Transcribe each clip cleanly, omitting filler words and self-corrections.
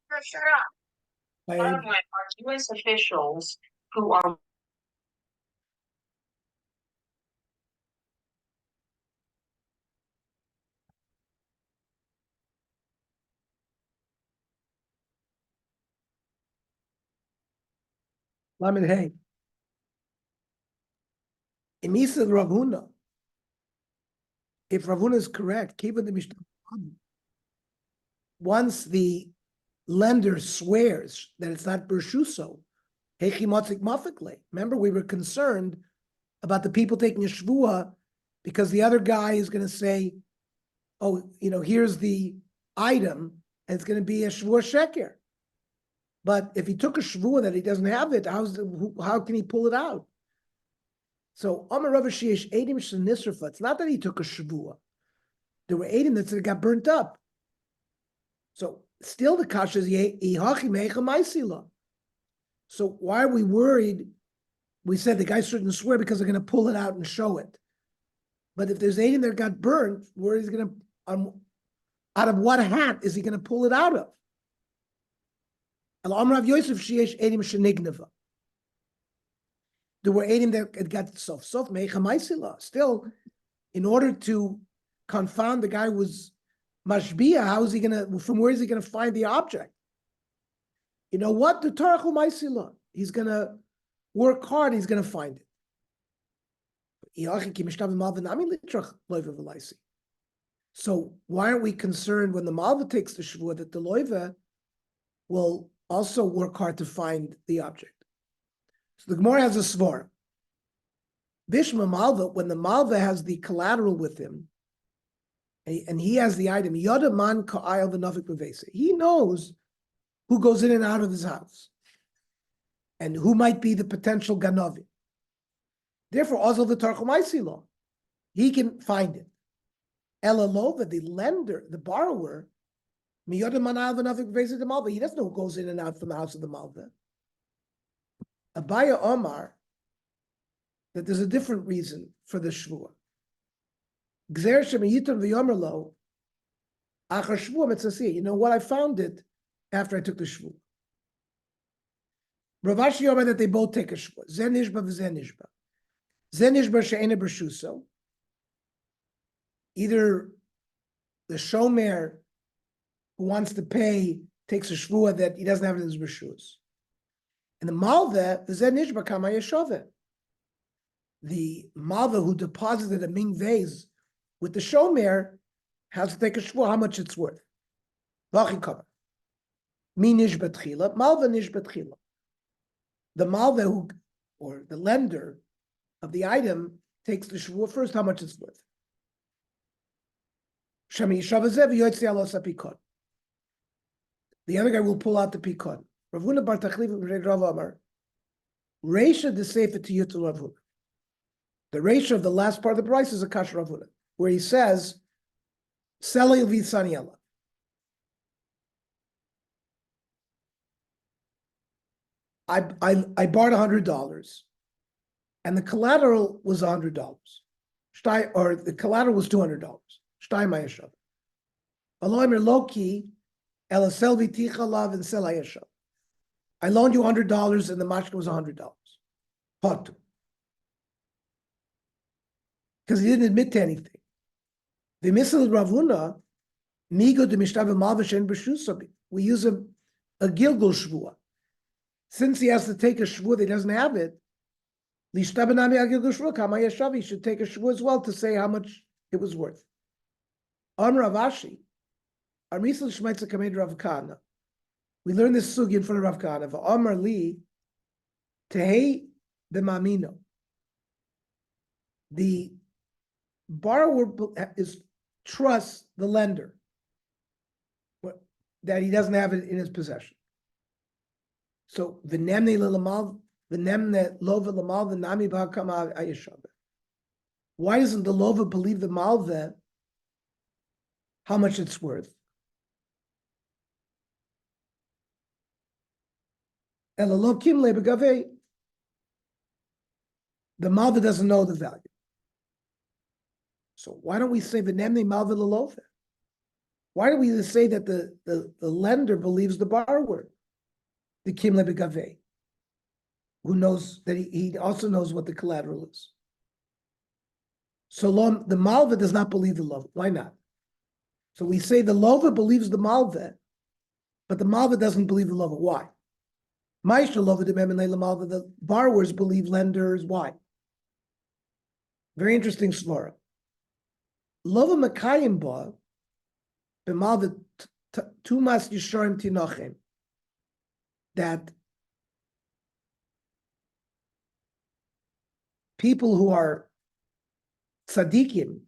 For sure. Bottom line are U.S. officials who are Lamed Hey. Imisa Rav Huna. If Rav Huna is correct, keep the Mishnah. Once the lender swears that it's not Bershuso, remember, we were concerned about the people taking a shvua because the other guy is going to say, oh, here's the item, and it's going to be a shvua sheker. But if he took a shvua that he doesn't have it, how can he pull it out? So, it's not that he took a shvua. There were 8 that got burnt up. So still the kasha is. So why are we worried? We said the guy shouldn't swear because they're going to pull it out and show it. But if there's 8 that got burnt, where is he going to, out of what hat is he going to pull it out of? There were 8 that got sof mecha. Still, in order to confound the guy who was mashbia, how is he gonna? From where is he gonna find the object? You know what? The tarachu ma'isila. He's gonna work hard. He's gonna find it. So why aren't we concerned when the malva takes the shvua that the loiva will also work hard to find the object? So the Gemara has a svara. Bishma malva, when the malva has the collateral with him, and he has the item, Yodaman ka'ayel v'nafik b'vesa. He knows who goes in and out of his house, and who might be the potential ganavi. Therefore, also the tarchumaisi law, he can find it. Elalova, the lender, the borrower, Yodaman ka'ayel v'nafik b'vesa the malva. He doesn't know who goes in and out from the house of the malva. Abaya Omar, that there's a different reason for the shvua. You know what? I found it after I took the shvua. Ravashi Yomer that they both take a shvua. Zenishba v'zenishba. Zenishba she'ena b'shuso. Either the shomer who wants to pay takes a shvua that he doesn't have it in his b'shus. And the malva v'zenishba kama yeshove. The malva who deposited a ming vase with the shomer has to take a shvua how much it's worth. Mi nish betchila, malva nish betchila. The malva who, or the lender of the item, takes the shvua first how much it's worth. The other guy will pull out the pikon. Rav Huna bar Tachlif Rav Amar, Reisha the sefer to Yutul Rav Huna. The ratio of the last part of the price is a kasher Rav Huna, where he says, "Selling v'saniela." I borrowed $100, and the collateral was $100. Or the collateral was $200. Shtay ma'yashav. Aloymer loki ela sel v'ticha lav and sel hayashav. I loaned you $100, and the mashka was $100. Potu. Because he didn't admit to anything. The misal Rav Huna, migo de mishtav malvashen b'shusabi. We use a gilgul shvua. Since he has to take a shvua that he doesn't have it, lishtabanami agilgul shvua kama yashavi should take a shvua as well to say how much it was worth. Amr Ravashi, our misal shmeitza kamed Rav Kana. We learned this sugi in front of Rav Kana. Amr li tehei b'mamino. The borrower trusts the lender that he doesn't have it in his possession. So v'nemne l'lamal v'nemne lova l'mal v'nami b'hakama ayeshav. Why doesn't the lova believe the malva how much it's worth? Elalokim lebegave. The malva doesn't know the value. So why don't we say v'nemne malva l'lova? Why do we just say that the lender believes the borrower? The Kimle Begave, who knows that he also knows what the collateral is. So the Malva does not believe the Lova. Why not? So we say the Lova believes the Malva, but the Malva doesn't believe the Lova. Why? Maisha Lova de Malva, the borrowers believe lenders. Why? Very interesting svara. Lova Makayim Ba, B'Malva Tumas Yisharim Tinochem, that people who are tzaddikim,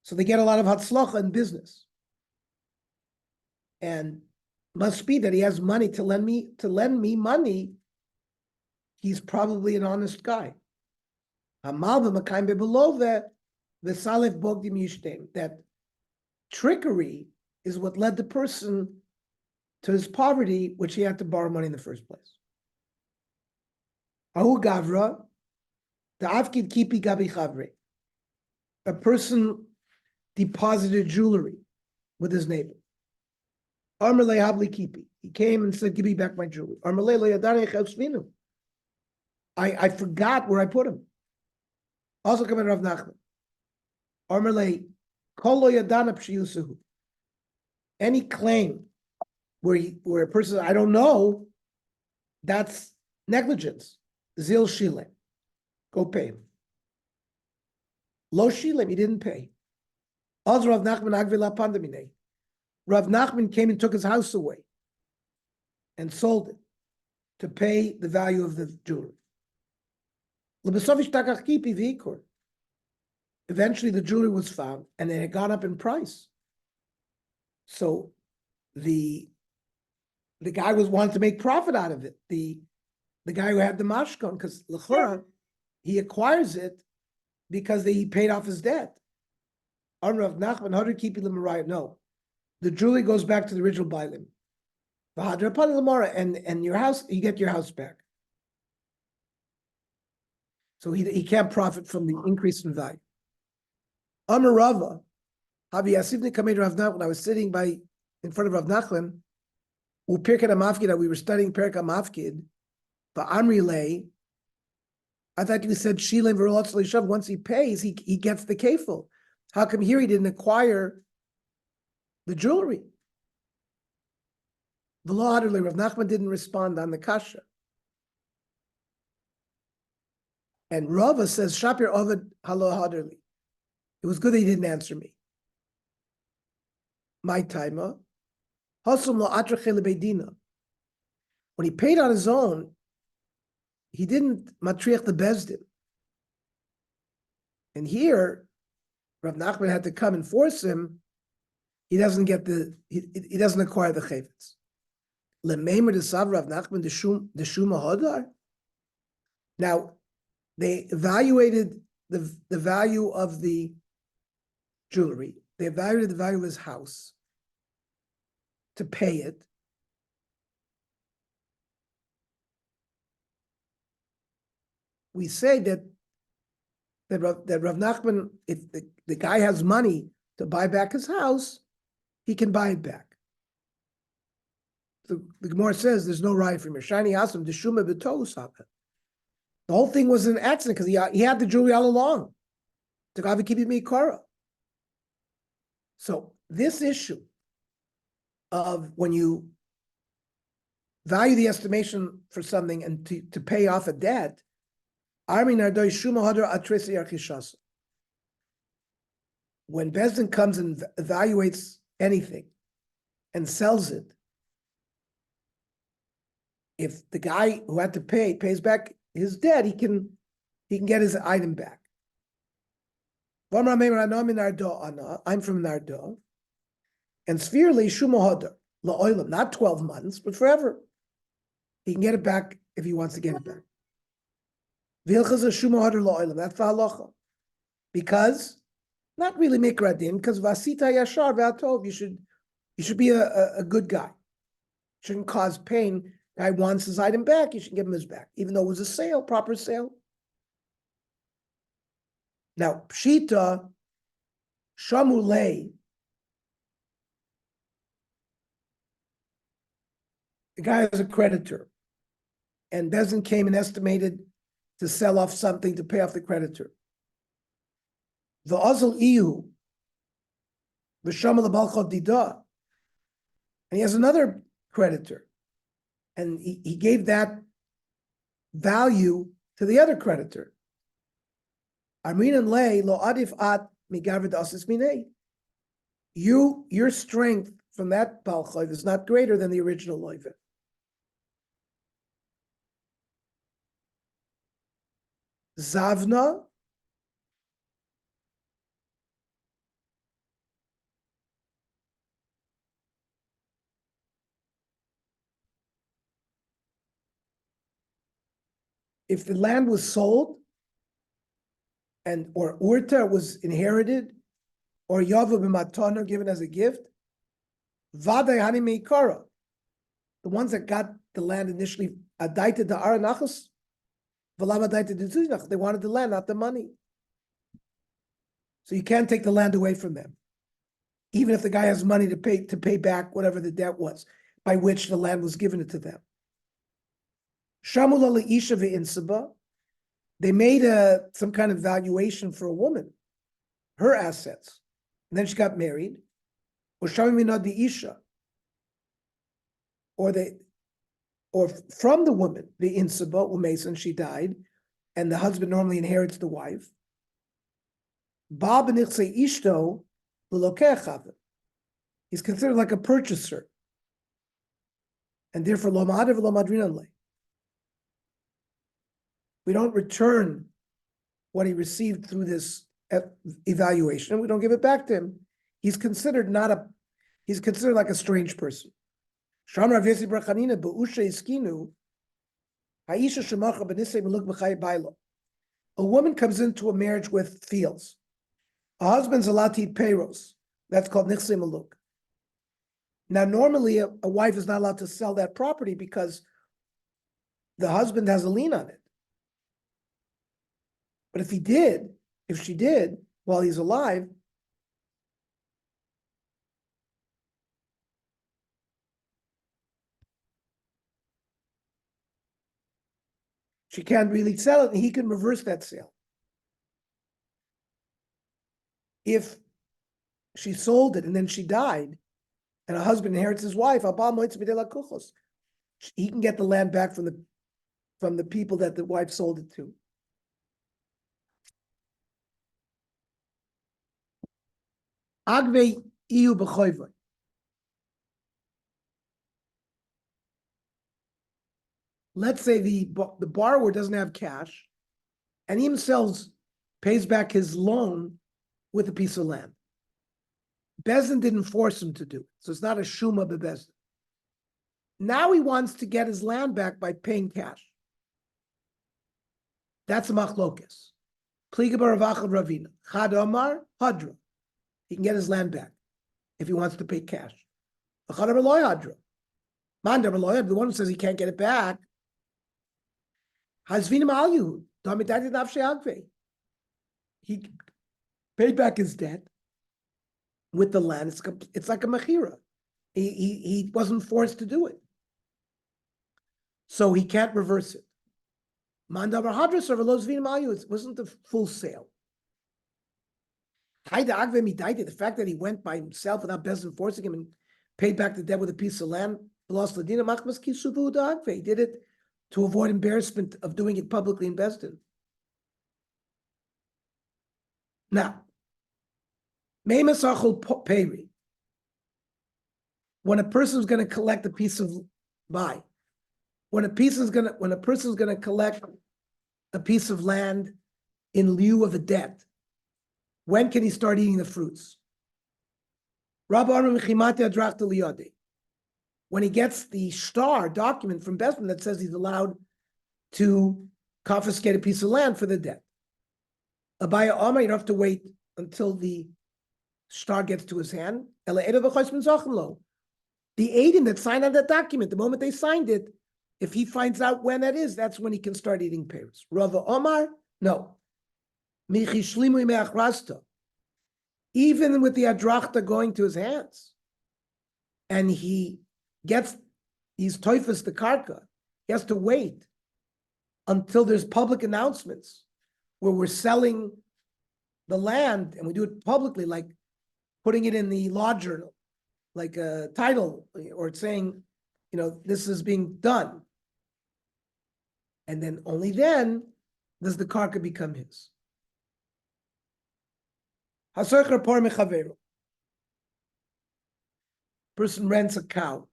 so they get a lot of hatzlacha in business, and must be that he has money to lend me money. He's probably an honest guy. That trickery is what led the person to his poverty, which he had to borrow money in the first place. Ahu Gavra, the Avkid Kipi Gabi Chavre. A person deposited jewelry with his neighbor. Armalei Habli Kipi. He came and said, "Give me back my jewelry." Armalei lo yadani echevsvinu. I forgot where I put him. Also coming Rav Nachman. Armalei kol lo yadana pshiyusuhu. Any claim where a person I don't know, that's negligence. Zil shilem. Go pay him. Lo shilem, he didn't pay. Also Rav Nachman agvila pandamine. Rav Nachman came and took his house away and sold it to pay the value of the jewelry. Eventually the jewelry was found and it had gone up in price. So the guy wanted to make profit out of it. The guy who had the mashkon, because l'chora, he acquires it because he paid off his debt. Rav Nachman, how did keep him? No. The jewelry goes back to the original bailim. And your house, you get your house back. So he can't profit from the increase in value. Amar Rava, when I was sitting in front of Rav Nachman, we were studying Perek HaMafkid, but Amri Lei, I thought you said Shilem v'rolotz l'ishav, once he pays, he gets the kefil. How come here he didn't acquire the jewelry? Rav Nachman didn't respond on the kasha. And Rava says, Shapir Ovid Halo Haderli. It was good that he didn't answer me. My timer. When he paid on his own, he didn't matriach the bezdin. And here, Rav Nachman had to come and force him. He doesn't get he doesn't acquire the chayvitz. Lemeimer de sav Rav Nachman the shuma hodar. Now, they evaluated the value of the jewelry. They evaluated the value of his house to pay it. We say that Rav Nachman, if the guy has money to buy back his house, he can buy it back. The Gemara says there's no right from Shani Asim the Shuma B'Tohu Saba. The whole thing was an accident because he had the jewelry all along. To God keep me Korah. So this issue of when you value the estimation for something and to pay off a debt, when Bezdin comes and evaluates anything and sells it, if the guy who had to pay pays back his debt, he can get his item back. I'm from Nardo, and Svirli Shumahodar, La'olam, not 12 months, but forever. He can get it back if he wants to get it back. Vilchas Shumahodar La'olam, that's the halacha. Because, not really Mikradin, because Vasita Yashar V'atov, you should be a good guy. Shouldn't cause pain. Guy wants his item back, you should give him his back, even though it was a sale, proper sale. Now, Pshita, Shamulei, the guy is a creditor. And Bezin came and estimated to sell off something to pay off the creditor. The Ozil Iyu, the Shamal Balchot Dida, and he has another creditor. And he gave that value to the other creditor. Armin lay lo adif at migavid asis minei. Your strength from that balchayv is not greater than the original loivet. Zavna, if the land was sold and or urta was inherited, or yavu b'matana given as a gift, vaday hani meikara, the ones that got the land initially, adaita da aranachos, v'lam adaita da tuzinach, they wanted the land, not the money. So you can't take the land away from them, even if the guy has money to pay back whatever the debt was by which the land was given to them. Shamula leisha ve'insaba, they made some kind of valuation for a woman, her assets, and then she got married. Or shamimina the isha, or from the woman the insaba umesan, she died, and the husband normally inherits the wife. Bab nichse ishto l'lokechav, he's considered like a purchaser, and therefore lo ma'adev lo madrinan le. We don't return what he received through this evaluation. We don't give it back to him. He's considered like a strange person. A woman comes into a marriage with fields. A husband's allowed to eat payros. That's called nichse maluk. Now, normally a wife is not allowed to sell that property because the husband has a lien on it. But if she did, while he's alive, she can't really sell it, and he can reverse that sale. If she sold it and then she died, and her husband inherits his wife, he can get the land back from the people that the wife sold it to. Agve iyu b'choyva. Let's say the borrower doesn't have cash, and he himself pays back his loan with a piece of land. Bezdin didn't force him to do it, so it's not a shuma bebezdin. Now he wants to get his land back by paying cash. That's a machlokes. Pliga b'ravacha ravina. Chad omar hadra. He can get his land back if he wants to pay cash. Chad omar loy hadra. Mandar loy, the one who says he can't get it back. Hazvinim al Yehud. Damidati nafshei agvei. He paid back his debt with the land. It's like a mechira. He wasn't forced to do it, so he can't reverse it. Mandavar hadras or velozvinim al Yehud. It wasn't a full sale. The fact that he went by himself without Bezdin forcing him and paid back the debt with a piece of land, he did it to avoid embarrassment of doing it publicly in Bezdin. Now, when a person's going to collect a piece of when a person's going to collect a piece of land in lieu of a debt, when can he start eating the fruits? When he gets the star document from Bezdin that says he's allowed to confiscate a piece of land for the debt. Abaya Omar, you don't have to wait until the star gets to his hand. The Adim that signed on that document, the moment they signed it, if he finds out when that is, that's when he can start eating payros. Rava Omar, no. Even with the adrachta going to his hands, and he gets he's toifus the karka. He has to wait until there's public announcements where we're selling the land, and we do it publicly, like putting it in the law journal, like a title, or saying, this is being done. And then only then does the karka become his. Person rents a cow.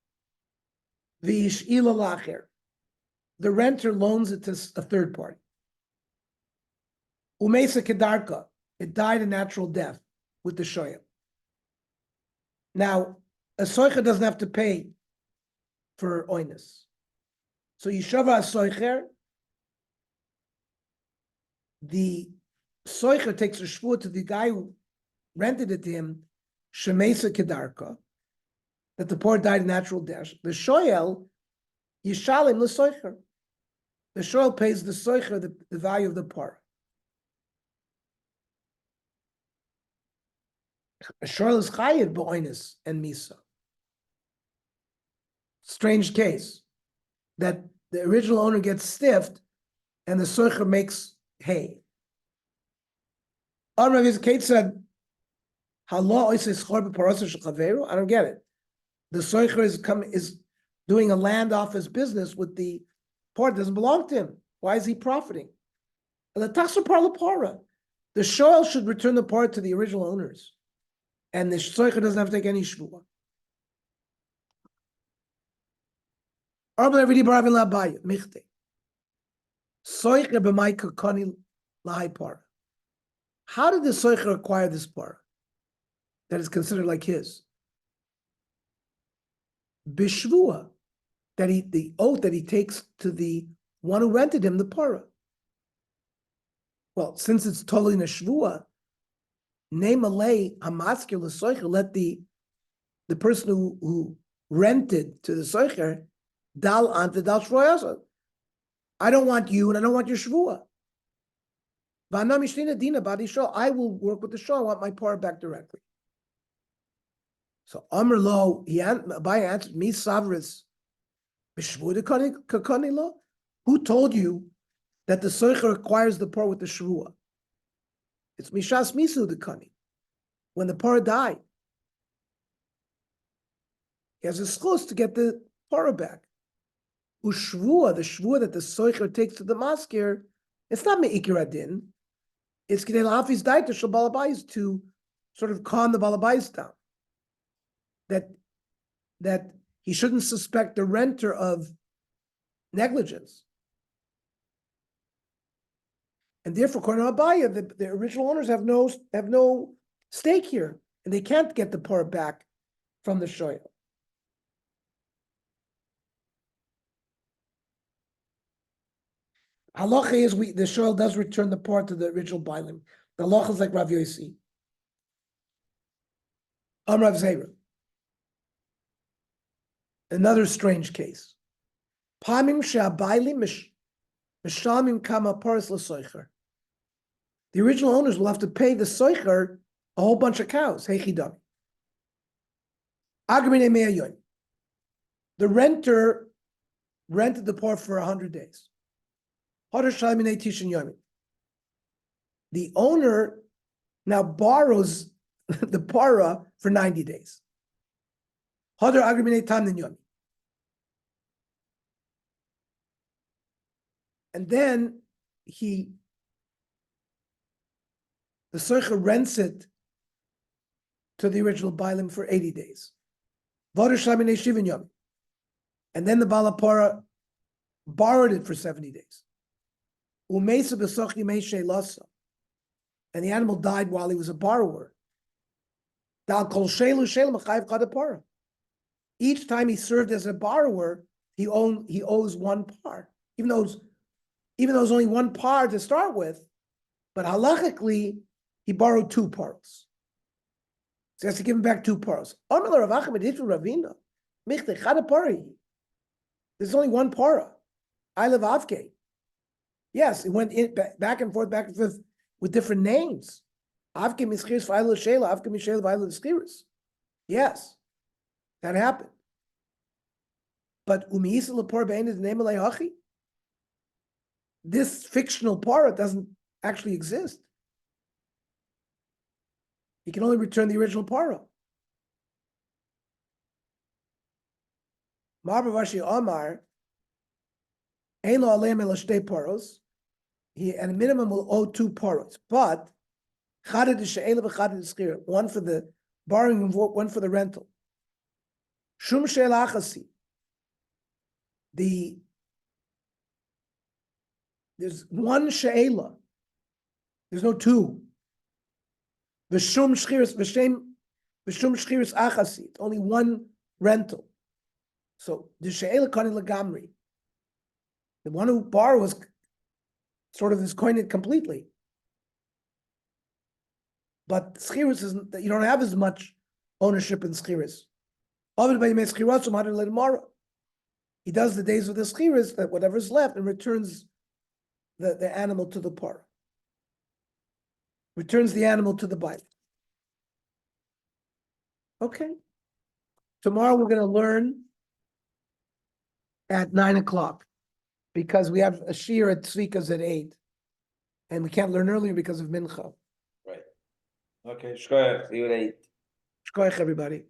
The renter loans it to a third party. Umesa kedarka, it died a natural death with the shoyah. Now, a soicher doesn't have to pay for oinus. So Yishava soicher, the soicher takes a shvur to the guy who rented it to him, shemesa kedarka, that the poor died a natural death. The shoyel, yishalim l'soicher. The shoyel pays the soicher the value of the poor. A shoyel is chayiv b'oinus and misa. Strange case that the original owner gets stiffed and the soicher makes hay. Kate said, I don't get it. The soicher is doing a land office business with the poor. It doesn't belong to him. Why is he profiting? The shoyel should return the part to the original owners, and the soicher doesn't have to take any shvua. How did the soicher acquire this par that is considered like his? Bishvua, the oath that he takes to the one who rented him the para. Well, since it's totally in a shvua, name alay hamaskir l'soicher, let the person who rented to the soicher dal ante dal shvoyasa. I don't want you and I don't want your shvua. I will work with the show. I want my par back directly. So Amr Lo, Abaye answered, me savris, who told you that the soicher acquires the par with the shvua? It's mishas misu the kani. When the par died, he has a schus to get the par back. Ushvua, the shvua that the soicher takes to the maskir, it's not me'ikir adin. It's kedei la'afis daita shel balabais, to sort of calm the balabais down. That he shouldn't suspect the renter of negligence. And therefore, according to Abaye, the original owners have no stake here, and they can't get the par back from the shoyel. Halacha is the shoyel does return the par to the original bailim. The halacha is like Rav Yossi. Rav Zera. Another strange case. Pamim she'abailim mishalmim kama paras l'soicher. The original owners will have to pay the soicher a whole bunch of cows. Heichidami. Agmine me'ayon. The renter rented the par for 100 days. The owner now borrows the para for 90 days. And then the soicher rents it to the original bailim for 80 days. And then the balapara borrowed it for 70 days. And the animal died while he was a borrower. Each time he served as a borrower, he owes one par, even though it's only one par to start with. But halachically, he borrowed 2 pars. So he has to give him back 2 pars. There's only one para. I live avke. Yes, it went back and forth with different names. Avke mischiris v'ayla shela, avke mishela v'ayla l'skiris. Yes, that happened. But umiisa lepar be'ein is name hachi. This fictional para doesn't actually exist. You can only return the original para. Marba Vashi Amar, ein lo aleim ela shtei paros. He at a minimum will owe 2 paros, but chadad she'ela v'chadad schira, one for the borrowing and one for the rental. Shum she'ela achasi. There's one she'ela. There's no 2. V'shum shchiris achasi. It's only one rental. So the she'ela kani legamri. The one who borrows sort of is coined it completely. But schiris is you don't have as much ownership in schiris. He does the days with the schiris, that whatever's left, and returns the animal to the par. Returns the animal to the bite. Okay. Tomorrow we're going to learn at 9 o'clock because we have a shir at Tzvika's at 8. And we can't learn earlier because of Mincha. Right. Okay, shkoyach, see you at 8. Shkoyach, everybody.